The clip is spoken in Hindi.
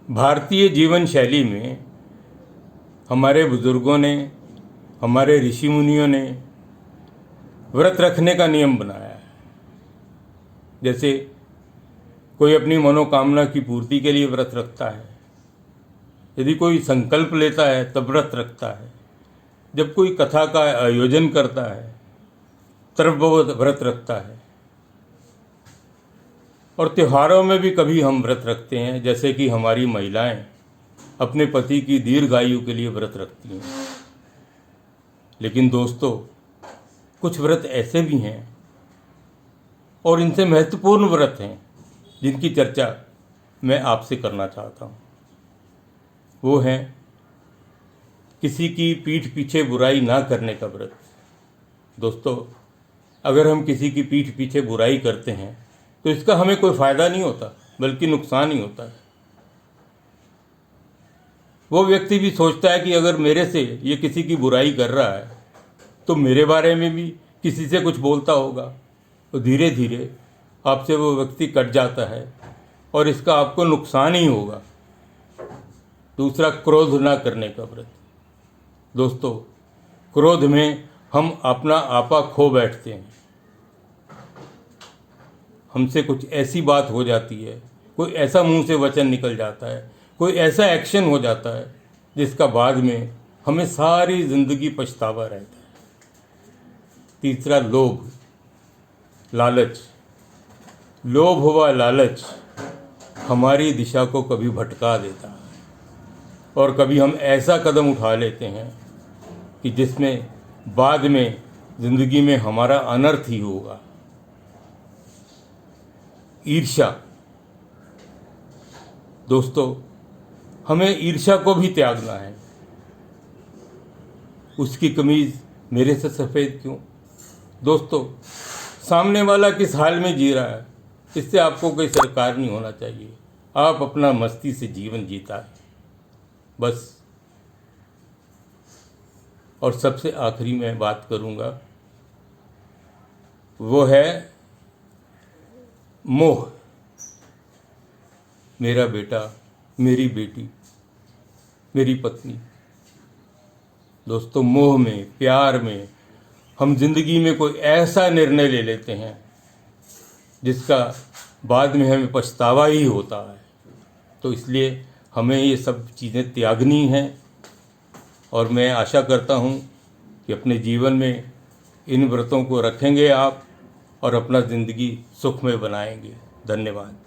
भारतीय जीवन शैली में हमारे बुज़ुर्गों ने, हमारे ऋषि मुनियों ने व्रत रखने का नियम बनाया है। जैसे कोई अपनी मनोकामना की पूर्ति के लिए व्रत रखता है, यदि कोई संकल्प लेता है तब व्रत रखता है, जब कोई कथा का आयोजन करता है तब वो व्रत रखता है, और त्योहारों में भी कभी हम व्रत रखते हैं। जैसे कि हमारी महिलाएं अपने पति की दीर्घायु के लिए व्रत रखती हैं। लेकिन दोस्तों, कुछ व्रत ऐसे भी हैं और इनसे महत्वपूर्ण व्रत हैं जिनकी चर्चा मैं आपसे करना चाहता हूँ। वो है किसी की पीठ पीछे बुराई ना करने का व्रत। दोस्तों, अगर हम किसी की पीठ पीछे बुराई करते हैं तो इसका हमें कोई फ़ायदा नहीं होता, बल्कि नुकसान ही होता है। वो व्यक्ति भी सोचता है कि अगर मेरे से ये किसी की बुराई कर रहा है तो मेरे बारे में भी किसी से कुछ बोलता होगा, तो धीरे धीरे आपसे वो व्यक्ति कट जाता है और इसका आपको नुकसान ही होगा। दूसरा, क्रोध ना करने का व्रत। दोस्तों, क्रोध में हम अपना आपा खो बैठते हैं। हमसे कुछ ऐसी बात हो जाती है, कोई ऐसा मुंह से वचन निकल जाता है, कोई ऐसा एक्शन हो जाता है जिसका बाद में हमें सारी ज़िंदगी पछतावा रहता है। तीसरा, लोभ, लालच। लोभ व लालच हमारी दिशा को कभी भटका देता है और कभी हम ऐसा कदम उठा लेते हैं कि जिसमें बाद में ज़िंदगी में हमारा अनर्थ ही होगा। ईर्ष्या। दोस्तों, हमें ईर्ष्या को भी त्यागना है। उसकी कमीज़ मेरे से सफ़ेद क्यों? दोस्तों, सामने वाला किस हाल में जी रहा है इससे आपको कोई सरकार नहीं होना चाहिए। आप अपना मस्ती से जीवन जीता है बस। और सबसे आखिरी मैं बात करूँगा, वो है मोह। मेरा बेटा, मेरी बेटी, मेरी पत्नी। दोस्तों, मोह में, प्यार में हम जिंदगी में कोई ऐसा निर्णय ले लेते हैं जिसका बाद में हमें पछतावा ही होता है। तो इसलिए हमें ये सब चीज़ें त्यागनी हैं और मैं आशा करता हूँ कि अपने जीवन में इन व्रतों को रखेंगे आप और अपना ज़िंदगी सुखमय बनाएंगे। धन्यवाद।